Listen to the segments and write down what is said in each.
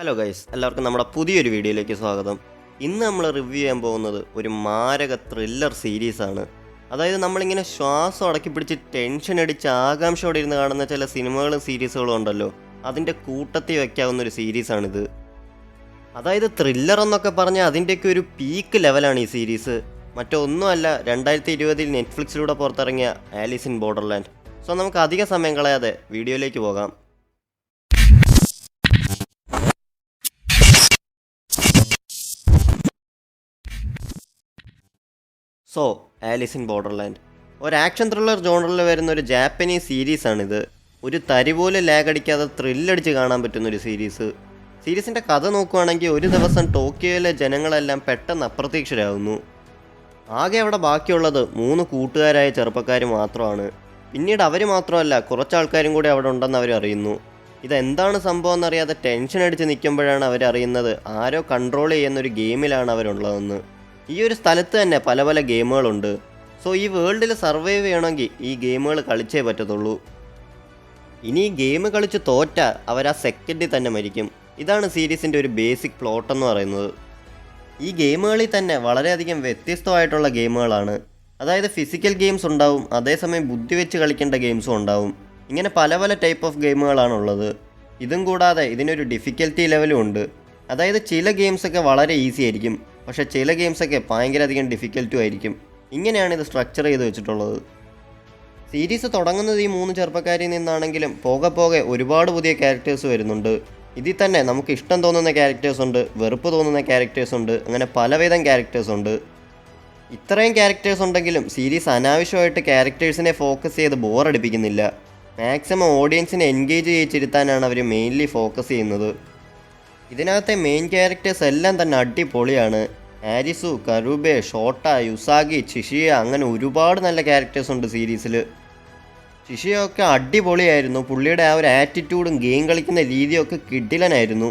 Hello guys, എല്ലാവർക്കും നമ്മുടെ പുതിയൊരു വീഡിയോയിലേക്ക് സ്വാഗതം. ഇന്ന് നമ്മൾ റിവ്യൂ ചെയ്യാൻ പോകുന്നത് ഒരു മാരക ത്രില്ലർ സീരീസാണ്. അതായത് നമ്മളിങ്ങനെ ശ്വാസം അടക്കി പിടിച്ച് ടെൻഷൻ അടിച്ച് ആകാംക്ഷയോടെ ഇരുന്ന് കാണുന്ന ചില സിനിമകളും സീരീസുകളും ഉണ്ടല്ലോ, അതിൻ്റെ കൂട്ടത്തിൽ വയ്ക്കാവുന്ന ഒരു സീരീസാണിത്. അതായത് ത്രില്ലർ എന്നൊക്കെ പറഞ്ഞാൽ അതിൻ്റെയൊക്കെ ഒരു പീക്ക് ലെവലാണ് ഈ സീരീസ്. മറ്റൊന്നുമല്ല, 2020 നെറ്റ്ഫ്ലിക്സിലൂടെ പുറത്തിറങ്ങിയ ആലീസ് ഇൻ ബോർഡർലാൻഡ്. സോ നമുക്ക് അധിക സമയം കളയാതെ വീഡിയോയിലേക്ക് പോകാം. സോ ആലീസ് ഇൻ ബോർഡർലാൻഡ് ഒരു ആക്ഷൻ ത്രില്ലർ ജോണറിൽ വരുന്ന ഒരു ജാപ്പനീസ് സീരീസാണിത്. ഒരു തരി പോലും ലാഗടിക്കാതെ ത്രില്ലടിച്ച് കാണാൻ പറ്റുന്നൊരു സീരീസ്. സീരീസിൻ്റെ കഥ നോക്കുകയാണെങ്കിൽ ഒരു ദിവസം ടോക്കിയോയിലെ ജനങ്ങളെല്ലാം പെട്ടെന്ന് അപ്രത്യക്ഷരാകുന്നു. ആകെ അവിടെ ബാക്കിയുള്ളത് 3 കൂട്ടുകാരായ ചെറുപ്പക്കാർ മാത്രമാണ്. പിന്നീട് അവർ മാത്രമല്ല, കുറച്ചാൾക്കാരും കൂടി അവിടെ ഉണ്ടെന്ന് അവർ അറിയുന്നു. ഇതെന്താണ് സംഭവം എന്നറിയാതെ ടെൻഷൻ അടിച്ച് നിൽക്കുമ്പോഴാണ് അവരറിയുന്നത് ആരോ കൺട്രോൾ ചെയ്യുന്നൊരു ഗെയിമിലാണ് അവരുള്ളതെന്ന്. ഈ ഒരു സ്ഥലത്ത് തന്നെ പല പല ഗെയിമുകളുണ്ട്. സോ ഈ വേൾഡിൽ സർവൈവ് ചെയ്യണമെങ്കിൽ ഈ ഗെയിമുകൾ കളിച്ചേ പറ്റത്തുള്ളൂ. ഇനി ഈ ഗെയിം കളിച്ച് തോറ്റാൽ അവർ ആ സെക്കൻഡിൽ തന്നെ മരിക്കും. ഇതാണ് സീരീസിൻ്റെ ഒരു ബേസിക് പ്ലോട്ട് എന്ന് പറയുന്നത്. ഈ ഗെയിമുകളിൽ തന്നെ വളരെയധികം വ്യത്യസ്തമായിട്ടുള്ള ഗെയിമുകളാണ്. അതായത് ഫിസിക്കൽ ഗെയിംസ് ഉണ്ടാവും, അതേസമയം ബുദ്ധി വെച്ച് കളിക്കേണ്ട ഗെയിംസും ഉണ്ടാവും. ഇങ്ങനെ പല പല ടൈപ്പ് ഓഫ് ഗെയിമുകളാണുള്ളത്. ഇതും കൂടാതെ ഇതിനൊരു ഡിഫിക്കൽറ്റി ലെവലും ഉണ്ട്. അതായത് ചില ഗെയിംസൊക്കെ വളരെ ഈസി ആയിരിക്കും, പക്ഷേ ചില ഗെയിംസൊക്കെ ഭയങ്കര അധികം ഡിഫിക്കൽറ്റും ആയിരിക്കും. ഇങ്ങനെയാണ് ഇത് സ്ട്രക്ചർ ചെയ്ത് വെച്ചിട്ടുള്ളത്. സീരീസ് തുടങ്ങുന്നത് ഈ 3 ചെറുപ്പക്കാരിൽ നിന്നാണെങ്കിലും പോകെ പോകെ ഒരുപാട് പുതിയ ക്യാരക്ടേഴ്സ് വരുന്നുണ്ട്. ഇതിൽ തന്നെ നമുക്ക് ഇഷ്ടം തോന്നുന്ന ക്യാരക്ടേഴ്സ് ഉണ്ട്, വെറുപ്പ് തോന്നുന്ന ക്യാരക്ടേഴ്സ് ഉണ്ട്, അങ്ങനെ പലവിധം ക്യാരക്ടേഴ്സ് ഉണ്ട്. ഇത്രയും ക്യാരക്ടേഴ്സ് ഉണ്ടെങ്കിലും സീരീസ് അനാവശ്യമായിട്ട് ക്യാരക്ടേഴ്സിനെ ഫോക്കസ് ചെയ്ത് ബോറടിപ്പിക്കുന്നില്ല. മാക്സിമം ഓഡിയൻസിനെ എൻഗേജ് ചെയ്യിച്ചിരുത്താനാണ് അവർ മെയിൻലി ഫോക്കസ് ചെയ്യുന്നത്. ഇതിനകത്തെ മെയിൻ ക്യാരക്ടേഴ്സ് എല്ലാം തന്നെ അടിപൊളിയാണ്. ആരിസു, കരൂബെ, ഷോട്ട, യുസാഗി, ചിഷിയ, അങ്ങനെ ഒരുപാട് നല്ല ക്യാരക്ടേഴ്സ് ഉണ്ട് സീരീസിൽ. ചിഷിയൊക്കെ അടിപൊളിയായിരുന്നു. പുള്ളിയുടെ ആ ഒരു ആറ്റിറ്റ്യൂഡും ഗെയിം കളിക്കുന്ന രീതിയൊക്കെ കിടിലനായിരുന്നു.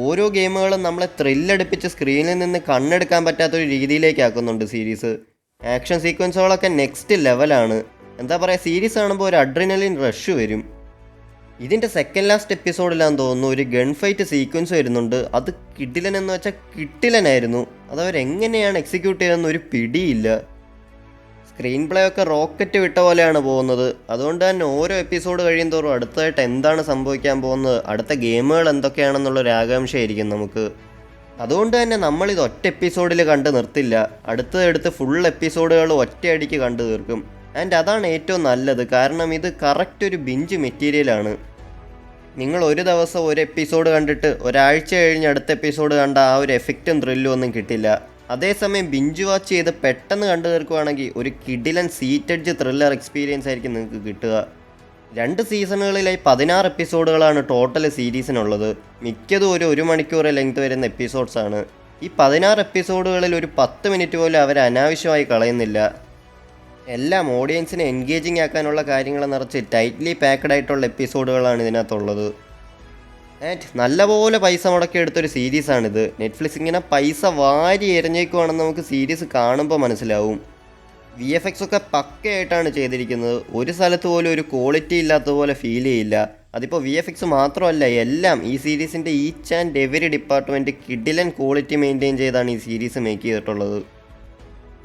ഓരോ ഗെയിമുകളും നമ്മളെ ത്രില്ലടിപ്പിച്ച് സ്ക്രീനിൽ നിന്ന് കണ്ണെടുക്കാൻ പറ്റാത്തൊരു രീതിയിലേക്ക് ആക്കുന്നുണ്ട് സീരീസ്. ആക്ഷൻ സീക്വൻസുകളൊക്കെ നെക്സ്റ്റ് ലെവലാണ്. എന്താ പറയുക, സീരീസ് കാണുമ്പോൾ ഒരു അഡ്രിനലിൻ റഷ് വരും. ഇതിൻ്റെ സെക്കൻഡ് ലാസ്റ്റ് എപ്പിസോഡിലാന്ന് തോന്നുന്നു ഒരു ഗൺ ഫൈറ്റ് സീക്വൻസ് വരുന്നുണ്ട്. അത് കിടിലൻ എന്ന് വെച്ചാൽ കിടിലനായിരുന്നു. അതവരെങ്ങനെയാണ് എക്സിക്യൂട്ട് ചെയ്തതെന്ന് ഒരു പിടിയില്ല. സ്ക്രീൻ പ്ലേ ഒക്കെ റോക്കറ്റ് വിട്ട പോലെയാണ് പോകുന്നത്. അതുകൊണ്ട് തന്നെ ഓരോ എപ്പിസോഡ് കഴിയും തോറും അടുത്തതായിട്ട് എന്താണ് സംഭവിക്കാൻ പോകുന്നത്, അടുത്ത ഗെയിമുകൾ എന്തൊക്കെയാണെന്നുള്ളൊരു ആകാംക്ഷയായിരിക്കും നമുക്ക്. അതുകൊണ്ട് തന്നെ നമ്മളിത് ഒറ്റ എപ്പിസോഡിൽ കണ്ട് നിർത്തില്ല. അടുത്തടുത്ത് ഫുൾ എപ്പിസോഡുകൾ ഒറ്റയടിക്ക് കണ്ടു തീർക്കും. ആൻഡ് അതാണ് ഏറ്റവും നല്ലത്. കാരണം ഇത് കറക്റ്റ് ഒരു ബിഞ്ച് മെറ്റീരിയലാണ്. നിങ്ങൾ ഒരു ദിവസം ഒരു എപ്പിസോഡ് കണ്ടിട്ട് ഒരാഴ്ച കഴിഞ്ഞ് അടുത്ത എപ്പിസോഡ് കണ്ട ആ ഒരു എഫക്റ്റും ത്രില്ലും ഒന്നും കിട്ടില്ല. അതേസമയം ബിഞ്ച് വാച്ച് ചെയ്ത് പെട്ടെന്ന് കണ്ടു തീർക്കുവാണെങ്കിൽ ഒരു കിടിലൻ സീറ്റഡ്ജ് ത്രില്ലർ എക്സ്പീരിയൻസ് ആയിരിക്കും നിങ്ങൾക്ക് കിട്ടുക. 2 സീസണുകളിലായി 16 എപ്പിസോഡുകളാണ് ടോട്ടൽ സീരീസിനുള്ളത്. മിക്കതും ഒരു മണിക്കൂർ ലെങ്ത് വരുന്ന എപ്പിസോഡ്സാണ്. ഈ 16 എപ്പിസോഡുകളിൽ ഒരു 10 മിനിറ്റ് പോലും അവർ അനാവശ്യമായി കളയുന്നില്ല. എല്ലാം ഓഡിയൻസിനെ എൻഗേജിങ് ആക്കാനുള്ള കാര്യങ്ങൾ നിറച്ച് ടൈറ്റ്ലി പാക്ക്ഡ് ആയിട്ടുള്ള എപ്പിസോഡുകളാണ് ഇതിനകത്തുള്ളത്. ആൻഡ് നല്ലപോലെ പൈസ മുടക്കി എടുത്തൊരു സീരീസാണിത്. നെറ്റ്ഫ്ലിക്സ് ഇങ്ങനെ പൈസ വാരി എറിഞ്ഞേക്കുവാണെന്ന് നമുക്ക് സീരീസ് കാണുമ്പോൾ മനസ്സിലാവും. VFX ഒക്കെ പക്കയായിട്ടാണ് ചെയ്തിരിക്കുന്നത്. ഒരു സ്ഥലത്ത് പോലും ഒരു ക്വാളിറ്റി ഇല്ലാത്തതുപോലെ ഫീൽ ചെയ്യില്ല. അതിപ്പോൾ VFX മാത്രമല്ല, എല്ലാം ഈ സീരീസിൻ്റെ ഈച്ച് ആൻഡ് എവരി ഡിപ്പാർട്ട്മെൻറ്റ് കിടിലൻ ക്വാളിറ്റി മെയിൻറ്റെയിൻ ചെയ്താണ് ഈ സീരീസ് മേക്ക് ചെയ്തിട്ടുള്ളത്.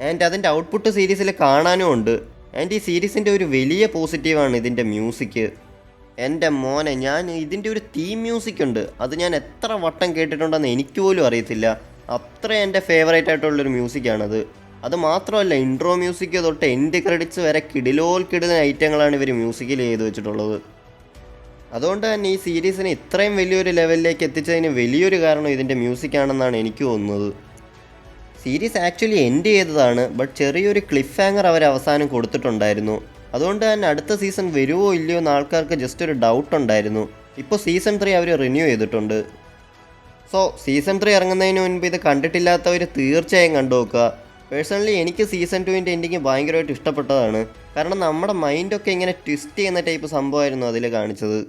ആൻഡ് അതിൻ്റെ ഔട്ട്പുട്ട് സീരീസിൽ കാണാനും ഉണ്ട്. ആൻഡ് ഈ സീരീസിൻ്റെ ഒരു വലിയ പോസിറ്റീവാണ് ഇതിൻ്റെ മ്യൂസിക്. എൻ്റെ മോനെ, ഞാൻ ഇതിൻ്റെ ഒരു തീം മ്യൂസിക് ഉണ്ട്, അത് ഞാൻ എത്ര വട്ടം കേട്ടിട്ടുണ്ടെന്ന് എനിക്ക് പോലും അറിയത്തില്ല. അത്ര എൻ്റെ ഫേവറേറ്റ് ആയിട്ടുള്ളൊരു മ്യൂസിക്കാണത്. അത് മാത്രമല്ല, ഇൻട്രോ മ്യൂസിക് തൊട്ട് എൻഡ് ക്രെഡിറ്റ്സ് വരെ കിടിലൻ ഐറ്റങ്ങളാണ് ഇവർ മ്യൂസിക്കിൽ ചെയ്ത് വെച്ചിട്ടുള്ളത്. അതുകൊണ്ട് തന്നെ ഈ സീരീസിനെ ഇത്രയും വലിയൊരു ലെവലിലേക്ക് എത്തിച്ചതിന് വലിയൊരു കാരണം ഇതിൻ്റെ മ്യൂസിക്കാണെന്നാണ് എനിക്ക് തോന്നുന്നത്. സീരീസ് ആക്ച്വലി എൻഡ് ചെയ്തതാണ്, ബട്ട് ചെറിയൊരു ക്ലിഫ് ഹാങ്ങർ അവർ അവസാനം കൊടുത്തിട്ടുണ്ടായിരുന്നു. അതുകൊണ്ട് തന്നെ അടുത്ത സീസൺ വരുമോ ഇല്ലയോ എന്ന് ആൾക്കാർക്ക് ജസ്റ്റ് ഒരു ഡൗട്ട് ഉണ്ടായിരുന്നു. ഇപ്പോൾ സീസൺ 3 അവർ റിന്യൂ ചെയ്തിട്ടുണ്ട്. സോ സീസൺ 3 ഇറങ്ങുന്നതിന് മുൻപ് ഇത് കണ്ടിട്ടില്ലാത്തവർ തീർച്ചയായും കണ്ടു നോക്കുക. പേഴ്സണലി എനിക്ക് സീസൺ 2ൻ്റെ എൻഡിങ് ഭയങ്കരമായിട്ട് ഇഷ്ടപ്പെട്ടതാണ്. കാരണം നമ്മുടെ മൈൻഡൊക്കെ ഇങ്ങനെ ട്വിസ്റ്റ് ചെയ്യുന്ന ടൈപ്പ് സംഭവമായിരുന്നു അതിൽ കാണിച്ചത്.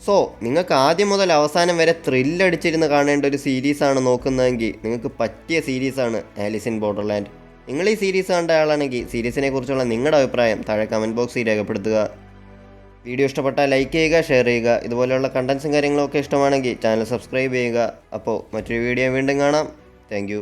സോ നിങ്ങൾക്ക് ആദ്യം മുതൽ അവസാനം വരെ ത്രില്ലടിച്ചിരുന്ന് കാണേണ്ട ഒരു സീരീസാണ് നോക്കുന്നതെങ്കിൽ നിങ്ങൾക്ക് പറ്റിയ സീരീസാണ് ആലീസ് ഇൻ ബോർഡർലാൻഡ്. നിങ്ങൾ ഈ സീരീസ് കണ്ട ആളാണെങ്കിൽ സീരീസിനെ കുറിച്ചുള്ള നിങ്ങളുടെ അഭിപ്രായം താഴെ കമൻറ്റ് ബോക്സിൽ രേഖപ്പെടുത്തുക. വീഡിയോ ഇഷ്ടപ്പെട്ടാൽ ലൈക്ക് ചെയ്യുക, ഷെയർ ചെയ്യുക. ഇതുപോലെയുള്ള കണ്ടൻസും കാര്യങ്ങളൊക്കെ ഇഷ്ടമാണെങ്കിൽ ചാനൽ സബ്സ്ക്രൈബ് ചെയ്യുക. അപ്പോൾ മറ്റൊരു വീഡിയോ വീണ്ടും കാണാം. താങ്ക്